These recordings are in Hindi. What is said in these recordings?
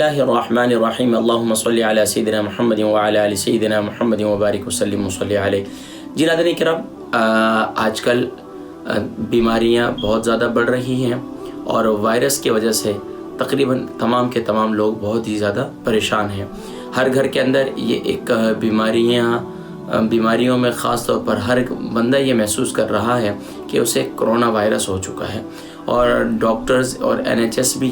बिस्मिल्लाहिर्रहमानिर्रहीम अल्लाहुम्मा सल्लि अला सय्यिदिना मुहम्मद व अला आलि सय्यिदिना मुहम्मद व बारिक वसल्लिम व सल्लि अलैहि। जी नाज़रीन किराम, आजकल बीमारियां बहुत ज़्यादा बढ़ रही हैं और वायरस की वजह से तकरीबन तमाम के तमाम लोग बहुत ही ज़्यादा परेशान हैं। हर घर के अंदर ये एक बीमारियों में ख़ास तौर पर हर एक बंदा ये महसूस कर रहा है कि उसे कोरोना वायरस हो चुका है। और डॉक्टर्स और NHS भी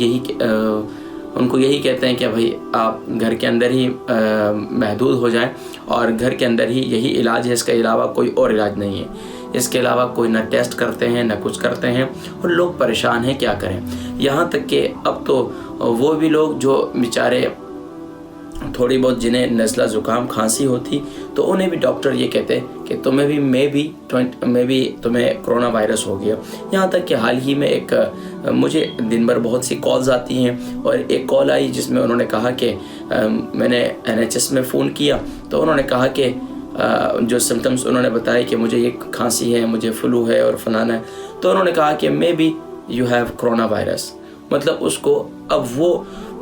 उनको यही कहते हैं कि भाई आप घर के अंदर ही महदूद हो जाएं और घर के अंदर ही यही इलाज है, इसके अलावा कोई और इलाज नहीं है। इसके अलावा कोई ना टेस्ट करते हैं ना कुछ करते हैं और लोग परेशान हैं, क्या करें। यहाँ तक कि अब तो वो भी लोग जो बेचारे थोड़ी बहुत जिन्हें नज़ला ज़ुकाम खांसी होती तो उन्हें भी डॉक्टर ये कहते हैं कि तुम्हें भी तुम्हें कोरोना वायरस हो गया। यहाँ तक कि हाल ही में मुझे दिन भर बहुत सी कॉल्स आती हैं और एक कॉल आई जिसमें उन्होंने कहा कि मैंने NHS में फ़ोन किया तो उन्होंने कहा कि जो सिम्टम्स उन्होंने बताया कि मुझे ये खांसी है, मुझे फ्लू है और फलाना है, तो उन्होंने कहा कि may be you have corona virus. मतलब उसको अब वो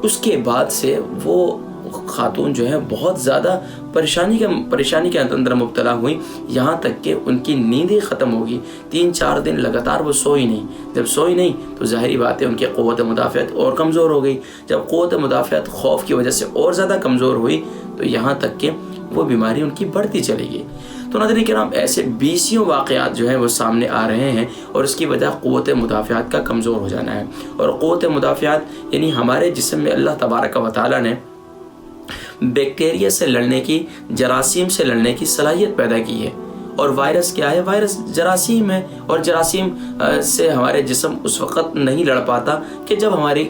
उसके बाद से वो खातून जो है बहुत ज़्यादा परेशानी के अंदर मुब्तला हुई। यहाँ तक कि उनकी नींद ही ख़त्म होगी। 3-4 दिन लगातार वो सोई नहीं। जब सोई नहीं तो ज़ाहिरी बात है उनकी क़ुव्वत मुदाफ़अत और कमज़ोर हो गई। जब क़ुव्वत मुदाफ़अत खौफ की वजह से और ज़्यादा कमज़ोर हुई तो यहाँ तक कि वो बीमारी उनकी बढ़ती चली गई। तो नाज़रीन किराम, ऐसे 20 वाक़यात जो हैं वो सामने आ रहे हैं और उसकी वजह क़ुव्वत मुदाफ़अत का कमज़ोर हो जाना है। और क़ुव्वत मुदाफ़अत यानी हमारे जिस्म में अल्लाह तबारक व तआला ने बैक्टीरिया से लड़ने की, जरासीम से लड़ने की सलाहियत पैदा की है। और वायरस क्या है? वायरस जरासीम है और जरासीम से हमारे जिस्म उस वक़्त नहीं लड़ पाता कि जब हमारी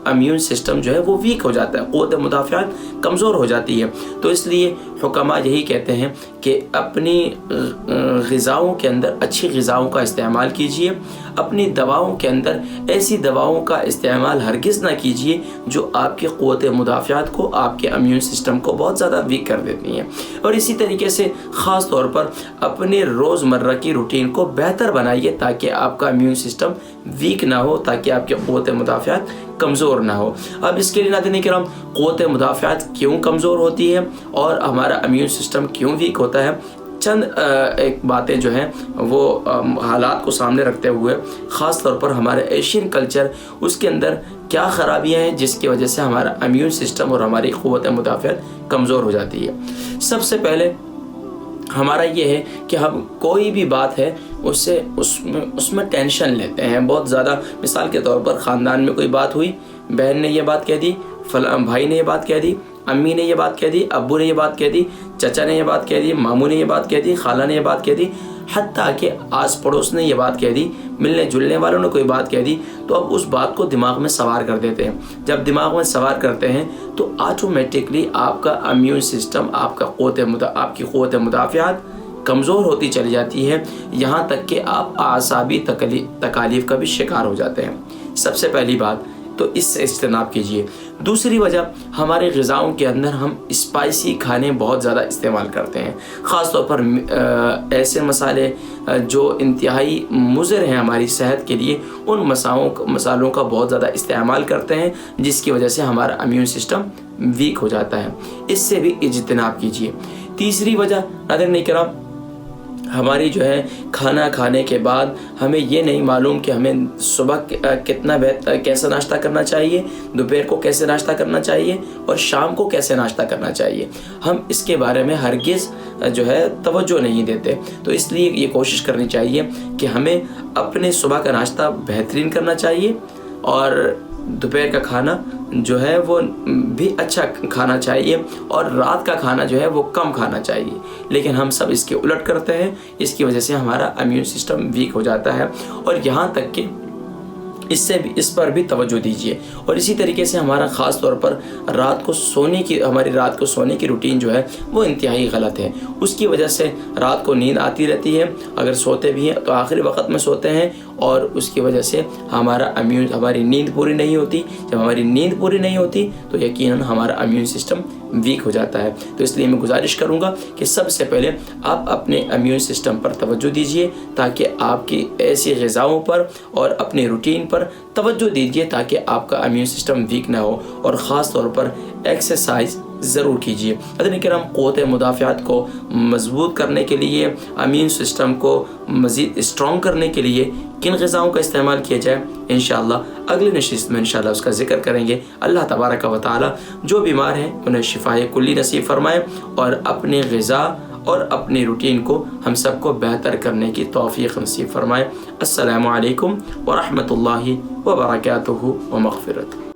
इम्यून सिस्टम जो है वो वीक हो जाता है, क़ुव्वत मुदाफ़अत कमज़ोर हो जाती है। तो इसलिए हुक्मा यही कहते हैं कि अपनी ग़िज़ाओं के अंदर अच्छी ग़िज़ाओं का इस्तेमाल कीजिए। अपनी दवाओं के अंदर ऐसी दवाओं का इस्तेमाल हरगिज़ ना कीजिए जो आपकी क़ुव्वत मुदाफ़अत को, आपके इम्यून सिस्टम को बहुत ज़्यादा वीक कर देती हैं। और इसी तरीके से ख़ास तौर पर अपने रोज़मर्रा की रूटीन को बेहतर बनाइए ताकि आपका इम्यून सिस्टम वीक ना हो, ताकि आपकी क़ुव्वत मुदाफ़अत कमज़ोर ना हो। अब इसके लिए नाज़रीन किराम, क़ुव्वत मुदाफ़अत क्यों कमज़ोर होती है और हमारा इम्यून सिस्टम क्यों वीक होता है, चंद एक बातें जो हैं वो हालात को सामने रखते हुए, ख़ास तौर पर हमारे एशियन कल्चर, उसके अंदर क्या ख़राबियाँ हैं जिसकी वजह से हमारा इम्यून सिस्टम और हमारी क़ुव्वत मुदाफ़अत कमज़ोर हो जाती है। सबसे पहले हमारा ये है कि हम कोई भी बात है उसमें टेंशन लेते हैं बहुत ज़्यादा। मिसाल के तौर पर ख़ानदान में कोई बात हुई, बहन ने ये बात कह दी, भाई ने ये बात कह दी, अम्मी ने ये बात कह दी, अब्बू ने ये बात कह दी, चचा ने ये बात कह दी, मामू ने ये बात कह दी, खाला ने ये बात कह दी, हत्ता कि आस पड़ोस ने ये बात कह दी, मिलने जुलने वालों ने कोई बात कह दी, तो अब उस बात को दिमाग में सवार कर देते हैं। जब दिमाग में सवार करते हैं तो ऑटोमेटिकली आपका इम्यून सिस्टम, आपकी क़ुव्वत मुदाफ़अत कमज़ोर होती चली जाती है। यहाँ तक कि आप आसाबी तकालीफ का भी शिकार हो जाते हैं। सबसे पहली बात तो इससे इज्तनाब कीजिए। दूसरी वजह, हमारे ग़िज़ाओं के अंदर हम स्पाइसी खाने बहुत ज़्यादा इस्तेमाल करते हैं। ख़ास तौर पर ऐसे मसाले जो इंतहाई मुज़र हैं हमारी सेहत के लिए, उन मसालों का बहुत ज़्यादा इस्तेमाल करते हैं जिसकी वजह से हमारा इम्यून सिस्टम वीक हो जाता है। इससे भी इज्तनाब कीजिए। तीसरी वजह नाज़रीन किराम, हमारी जो है खाना खाने के बाद हमें ये नहीं मालूम कि हमें सुबह कैसे नाश्ता करना चाहिए, दोपहर को कैसे नाश्ता करना चाहिए और शाम को कैसे नाश्ता करना चाहिए। हम इसके बारे में हरगिज़ जो है तवज्जो नहीं देते। तो इसलिए ये कोशिश करनी चाहिए कि हमें अपने सुबह का नाश्ता बेहतरीन करना चाहिए और दोपहर का खाना जो है वो भी अच्छा खाना चाहिए और रात का खाना जो है वो कम खाना चाहिए। लेकिन हम सब इसके उलट करते हैं, इसकी वजह से हमारा इम्यून सिस्टम वीक हो जाता है। और यहाँ तक कि इस पर भी तवज्जो दीजिए। और इसी तरीके से हमारा ख़ास तौर पर हमारी रात को सोने की रूटीन जो है वो इंतहाई गलत है। उसकी वजह से रात को नींद आती रहती है, अगर सोते भी हैं तो आखिरी वक्त में सोते हैं और उसकी वजह से हमारी नींद पूरी नहीं होती। जब हमारी नींद पूरी नहीं होती तो यकीनन हमारा इम्यून सिस्टम वीक हो जाता है। तो इसलिए मैं गुजारिश करूँगा कि सबसे पहले आप अपने इम्यून सिस्टम पर तवज्जो दीजिए ताकि आपकी ऐसी ग़िज़ाओं पर और अपनी रूटीन पर पर तवज्जो दीजिए ताकि आपका इम्यून सिस्टम वीक ना हो, और ख़ास तौर पर एक्सरसाइज ज़रूर कीजिए। अदन करम, क़ुव्वत मुदाफ़ियात को मज़बूत करने के लिए, इम्यून सिस्टम को मज़ीद स्ट्रॉन्ग करने के लिए किन ग़िज़ाओं का इस्तेमाल किया जाए, इंशाअल्लाह अगली नशिस्त में इंशाअल्लाह उसका ज़िक्र करेंगे। अल्लाह तबारक व तआला जो बीमार हैं उन्हें शिफाए कुल्ली नसीब फरमाए और अपने ग़िज़ा और अपनी रूटीन को हम सबको बेहतर करने की तौफ़ीक़ नसीब फरमाए। अस्सलामु अलैकुम व रहमतुल्लाहि व बरकातुहू व मग़फ़िरत।